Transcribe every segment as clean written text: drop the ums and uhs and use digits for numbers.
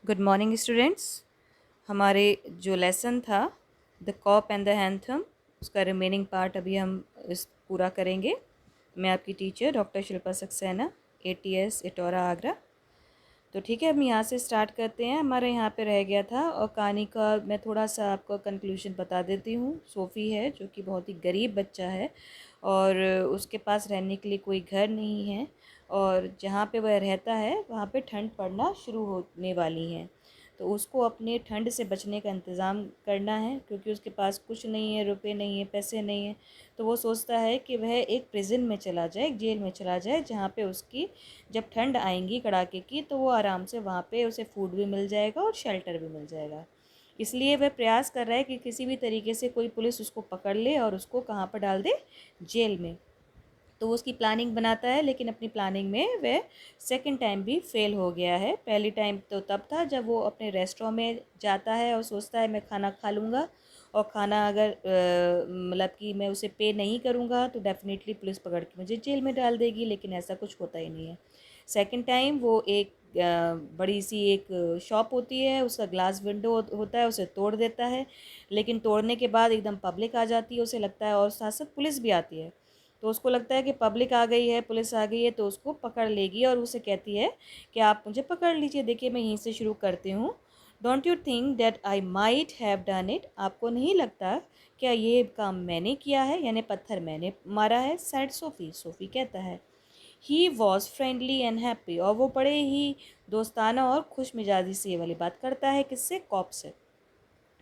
Good morning students. हमारे जो lesson था the cop and the anthem, उसका रिमेनिंग पार्ट अभी हम इस पूरा करेंगे। मैं आपकी teacher doctor Shilpa Saxena, ATS Itaura Agra. तो ठीक है, हम यहाँ से स्टार्ट करते हैं। हमारे यहाँ पे रह गया था और कहानी का मैं थोड़ा सा आपको कंक्लूजन बता देती हूँ। सोफ़ी है जो कि बहुत ही गरीब बच्चा है और उसके पास रहने के लिए कोई घर नहीं है, और जहाँ पे वह रहता है वहाँ पे ठंड पड़ना शुरू होने वाली है। तो उसको अपने ठंड से बचने का इंतज़ाम करना है, क्योंकि उसके पास कुछ नहीं है, रुपए नहीं है, पैसे नहीं है। तो वो सोचता है कि वह एक प्रिज़न में चला जाए, एक जेल में चला जाए, जहाँ पे उसकी जब ठंड आएंगी कड़ाके की तो वो आराम से वहाँ पे उसे फूड भी मिल जाएगा और शेल्टर भी मिल जाएगा। इसलिए वह प्रयास कर रहा है कि किसी भी तरीके से कोई पुलिस उसको पकड़ ले और उसको कहाँ पर डाल दे, जेल में। तो वो उसकी प्लानिंग बनाता है, लेकिन अपनी प्लानिंग में वह सेकंड टाइम भी फेल हो गया है। पहली टाइम तो तब था जब वो अपने रेस्टोरेंट में जाता है और सोचता है मैं खाना खा लूँगा, और खाना अगर मतलब कि मैं उसे पे नहीं करूँगा तो डेफ़िनेटली पुलिस पकड़ के मुझे जेल में डाल देगी, लेकिन ऐसा कुछ होता ही नहीं है। सेकंड टाइम वो एक बड़ी सी एक शॉप होती है, उसका ग्लास विंडो होता है, उसे तोड़ देता है। लेकिन तोड़ने के बाद एकदम पब्लिक आ जाती है, उसे लगता है, और साथ साथ पुलिस भी आती है। तो उसको लगता है कि पब्लिक आ गई है, पुलिस आ गई है तो उसको पकड़ लेगी, और उसे कहती है कि आप मुझे पकड़ लीजिए, देखिए मैं यहीं से शुरू करती हूँ। Don't you think that I might have done it, आपको नहीं लगता क्या ये काम मैंने किया है, यानी पत्थर मैंने मारा है, सैड सोफ़ी। सोफ़ी कहता है he was friendly and happy, और वो बड़े ही दोस्ताना और खुश मिजाजी से ये वाली बात करता है, किससे, कॉप से।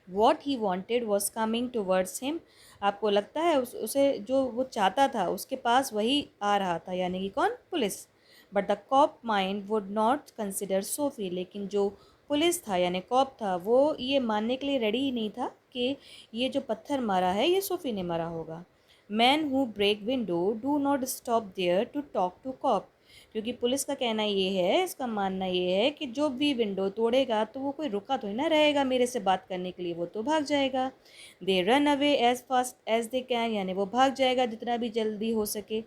What he wanted was coming towards him, आपको लगता है उसे जो वो चाहता था उसके पास वही आ रहा था, यानी कि कौन, police. But the cop mind would not consider Soapy, लेकिन जो पुलिस था यानी कॉप था, वो ये मानने के लिए रेडी ही नहीं था कि ये जो पत्थर मारा है ये सोफ़ी ने मारा होगा। Man who break window do not stop there to talk to cop, क्योंकि पुलिस का कहना ये है, इसका मानना ये है कि जो भी विंडो तोड़ेगा तो वो कोई रुका तो ही ना रहेगा मेरे से बात करने के लिए, वो तो भाग जाएगा। They run away as fast as they can, यानी वो भाग जाएगा जितना भी जल्दी हो सके।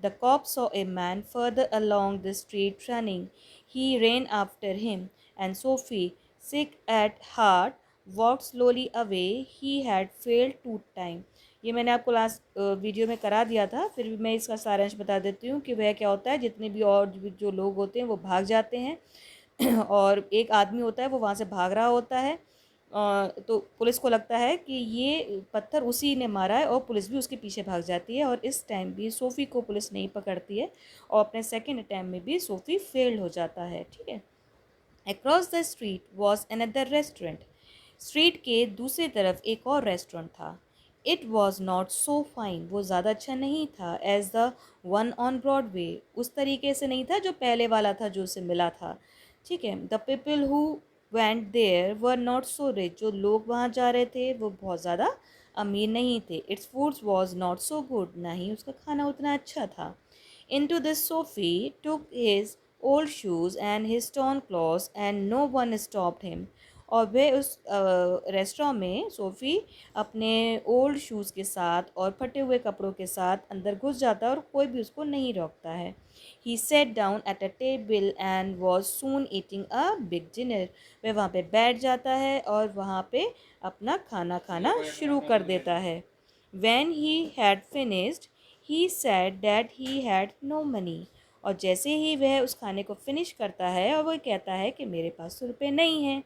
The cop saw a man further along the street running, he ran after him, and Soapy, sick at heart, walked slowly away. He had failed 2 times. ये मैंने आपको लास्ट वीडियो में करा दिया था, फिर भी मैं इसका सारांश बता देती हूँ कि वह क्या होता है। जितने भी और जो लोग होते हैं वो भाग जाते हैं और एक आदमी होता है वो वहाँ से भाग रहा होता है। तो पुलिस को लगता है कि ये पत्थर उसी ने मारा है, और पुलिस भी उसके पीछे भाग जाती है, और इस टाइम भी सोफ़ी को पुलिस नहीं पकड़ती है, और अपने सेकेंड अटैम्प्ट में भी सोफ़ी फेल्ड हो जाता है। ठीक है। Across the street was another restaurant, street के दूसरी तरफ एक और रेस्टोरेंट था। It was not so fine, वो ज़्यादा अच्छा नहीं था, as the one on Broadway, उस तरीके से नहीं था जो पहले वाला था जो उसे मिला था। ठीक है। The people who went there were not so rich, जो लोग वहाँ जा रहे थे वो बहुत ज़्यादा अमीर नहीं थे। It's foods was not so good, ना ही उसका खाना उतना अच्छा था। Into this Sophie took his old shoes and his torn clothes, and no one stopped him. और वह उस रेस्टोरेंट में सोफ़ी अपने ओल्ड शूज़ के साथ और फटे हुए कपड़ों के साथ अंदर घुस जाता है, और कोई भी उसको नहीं रोकता है। He sat down at a table and was soon eating a big dinner, वह वहाँ पे बैठ जाता है और वहाँ पे अपना खाना खाना शुरू कर देता है। When he had finished, he said that he had no money, और जैसे ही वह उस खाने को फिनिश करता है और वह कहता है कि मेरे पास तो रुपये नहीं हैं।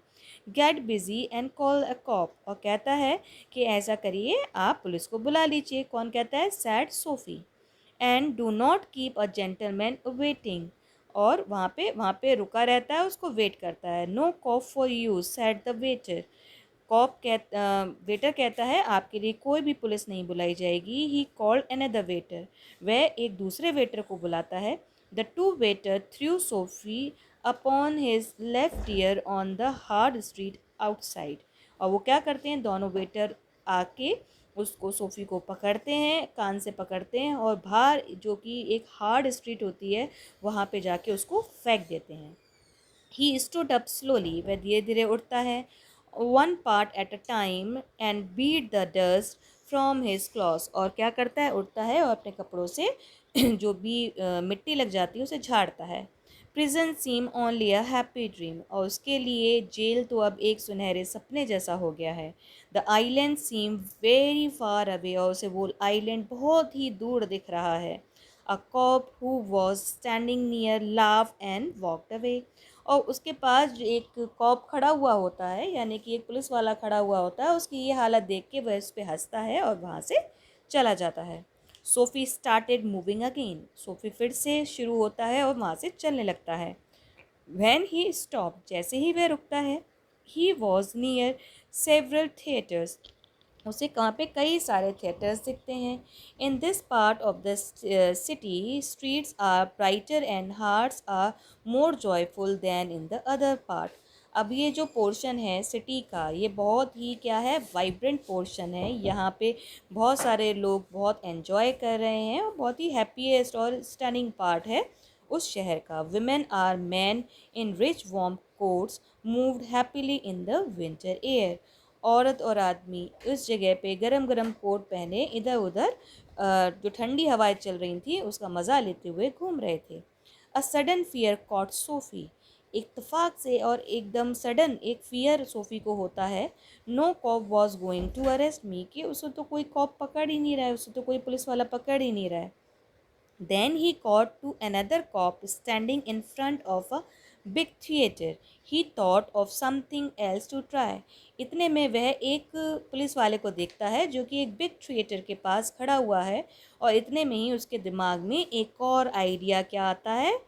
Get busy and call a corp, और कहता है कि ऐसा करिए, आप पुलिस को बुला लीजिए। कौन कहता है, sad SoFi. And do not keep a gentleman waiting, और वहाँ पे रुका रहता है, उसको वेट करता है। No cop for you, said the waiter, waiter कहता है आपके लिए कोई भी पुलिस नहीं बुलाई जाएगी। ही कॉल्ड अनदर वेटर, वह एक दूसरे वेटर को बुलाता है। The two waiter through Sophie upon his left ear on the hard street outside, और वो क्या करते हैं, दोनों वेटर आके उसको, सोफ़ी को पकड़ते हैं, कान से पकड़ते हैं, और बाहर जो कि एक हार्ड स्ट्रीट होती है वहाँ पे जाके उसको फेंक देते हैं। ही स्टूड अप स्लोली, वह धीरे धीरे उठता है, one part at a time, and beat the dust from his clothes, और क्या करता है, उठता है और अपने कपड़ों से जो भी मिट्टी लग जाती है उसे झाड़ता है। Prison seem only a happy dream, और उसके लिए जेल तो अब एक सुनहरे सपने जैसा हो गया है। The island seem very far away, और उसे वो आइलैंड बहुत ही दूर दिख रहा है। A cop who was standing near लाव एंड वॉकड अवे, और उसके पास जो एक कॉप खड़ा हुआ होता है, यानी कि एक पुलिस वाला खड़ा हुआ होता है, उसकी ये हालत देख के वह उस पर हंसता है और वहाँ से चला जाता है। SoFi started moving again, SoFi फिर से शुरू होता है और वहाँ से चलने लगता है। व्हेन ही स्टॉप, जैसे ही वह रुकता है, he was near several theatres, उसे कहाँ पे कई सारे थिएटर्स दिखते हैं। In this part of the city streets are brighter and hearts are more joyful than in the other part. अब ये जो पोर्शन है सिटी का, ये बहुत ही क्या है, वाइब्रेंट पोर्शन है। यहाँ पे बहुत सारे लोग बहुत एंजॉय कर रहे हैं और बहुत ही हैप्पीएस्ट और स्टनिंग पार्ट है उस शहर का। Women are man in rich warm coats moved happily in the winter air, औरत और आदमी उस जगह पे गरम गरम कोट पहने इधर उधर जो ठंडी हवाएं चल रही थी उसका मज़ा लेते हुए घूम रहे थे। A sudden fear caught Sophie, इत्तफाक से और एकदम सडन एक फियर सोफ़ी को होता है। No cop was going to arrest me, कि उसे तो कोई कॉप पकड़ ही नहीं रहा है, उसे तो कोई पुलिस वाला पकड़ ही नहीं रहा है। Then he caught to another cop standing in front of a big theatre. He thought of something else to try. इतने में वह एक पुलिस वाले को देखता है जो कि एक बिग थिएटर के पास खड़ा हुआ है, और इतने में ही उसके दिमाग में एक और आइडिया क्या आता है,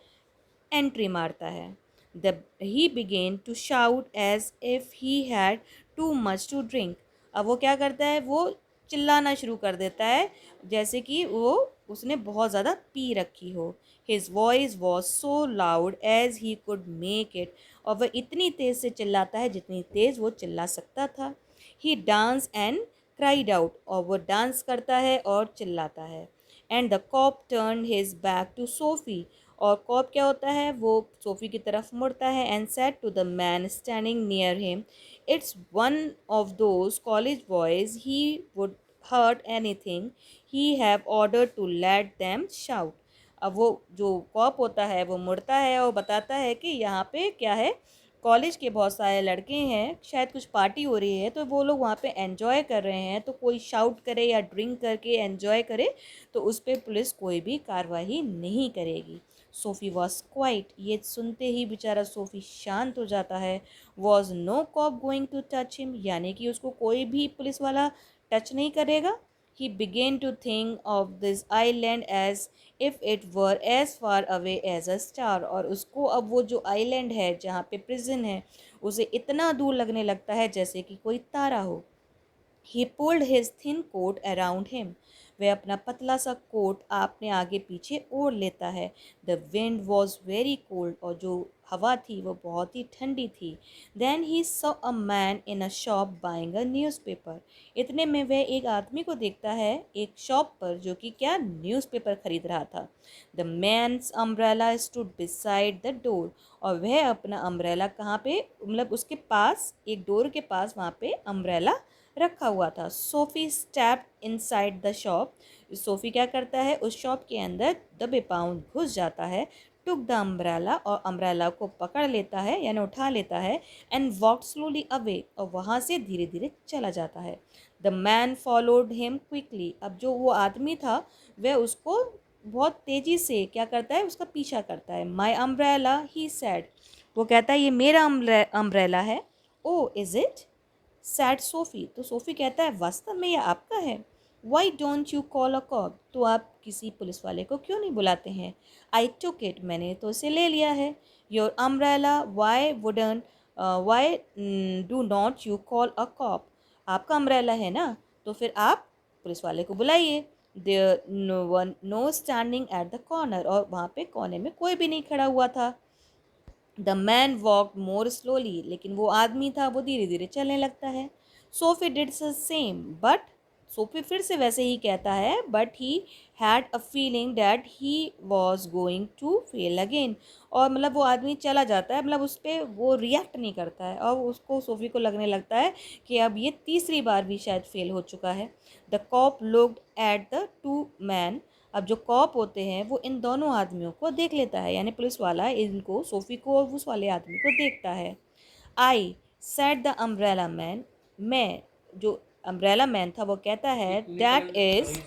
एंट्री मारता है। The he began to shout as if he had too much to drink. अब वो क्या करता है, वो चिल्लाना शुरू कर देता है जैसे कि वो उसने बहुत ज़्यादा पी रखी हो। His voice was so loud as he could make it, और वह इतनी तेज़ से चिल्लाता है जितनी तेज़ वो चिल्ला सकता था। He dance and cried out, और वो डांस करता है और चिल्लाता है। And the cop turn his back to Soapy, और कॉप क्या होता है, वो सोफ़ी की तरफ मुड़ता है। And said to the man standing near him, it's one of those college boys, he would hurt anything he have order to let them shout. अब वो जो कॉप होता है वो मुड़ता है और बताता है कि यहाँ पे क्या है, कॉलेज के बहुत सारे लड़के हैं, शायद कुछ पार्टी हो रही है तो वो लोग वहाँ पे एंजॉय कर रहे हैं, तो कोई शाउट करे या ड्रिंक करके एंजॉय करे तो उस पर पुलिस कोई भी कार्रवाई नहीं करेगी। सोफ़ी वॉज क्वाइट, ये सुनते ही बेचारा सोफ़ी शांत हो जाता है। Was no cop going to touch him, यानी कि उसको कोई भी पुलिस वाला टच नहीं करेगा। He began to think of this island as if it were as far away as a star, और उसको अब वो जो आइलैंड है जहाँ पे प्रिजन है उसे इतना दूर लगने लगता है जैसे कि कोई तारा हो। He pulled his thin coat around him, वह अपना पतला सा कोट आपने आगे पीछे ओढ़ लेता है। The wind was very cold, और जो हवा थी वो बहुत ही ठंडी थी। Then he saw a man in a shop buying a newspaper, इतने में वह एक आदमी को देखता है एक शॉप पर जो कि क्या, न्यूज़पेपर खरीद रहा था। The man's umbrella stood beside the door, और वह अपना अम्ब्रेला कहाँ पे, मतलब उसके पास एक डोर के पास वहाँ पे अम्ब्रेला रखा हुआ था। SoFi step inside the shop, SoFi क्या करता है, उस शॉप के अंदर दबे पाँव घुस जाता है। टुक द अम्ब्रेला, और अम्ब्रेला को पकड़ लेता है यानी उठा लेता है। एंड वॉक स्लोली अवे, और वहाँ से धीरे धीरे चला जाता है। The man followed him quickly, अब जो वो आदमी था वह उसको बहुत तेज़ी से क्या करता है, उसका पीछा करता है। माई अम्ब्रेला ही सैड, वो कहता है ये मेरा अम्ब्रेला है। Oh is it, said Sophie, तो सोफ़ी कहता है वास्तव में ये आपका है। Why don't you call a cop, तो आप किसी पुलिस वाले को क्यों नहीं बुलाते हैं। आई टुक इट, मैंने तो इसे ले लिया है। Your umbrella, why do not you call a cop, आपका अम्ब्रेला है ना, तो फिर आप पुलिस वाले को बुलाइए। There no one no standing at the corner, और वहाँ पे कोने में कोई भी नहीं खड़ा हुआ था। The man walk more slowly, लेकिन वो आदमी था वो धीरे धीरे चलने लगता है। Sophie did the same, but Sophie फिर से वैसे ही कहता है, but he had a feeling that he was going to fail again, और मतलब वो आदमी चला जाता है, मतलब उस पर वो रिएक्ट नहीं करता है, और उसको सोफी को लगने लगता है कि अब ये तीसरी बार भी शायद फेल हो चुका है। The cop looked at the two man, अब जो कॉप होते हैं वो इन दोनों आदमियों को देख लेता है, यानी पुलिस वाला इनको, सोफ़ी को और उस वाले आदमी को देखता है। I said the umbrella man, मैं, जो अम्ब्रेला मैन था वो कहता है दैट इज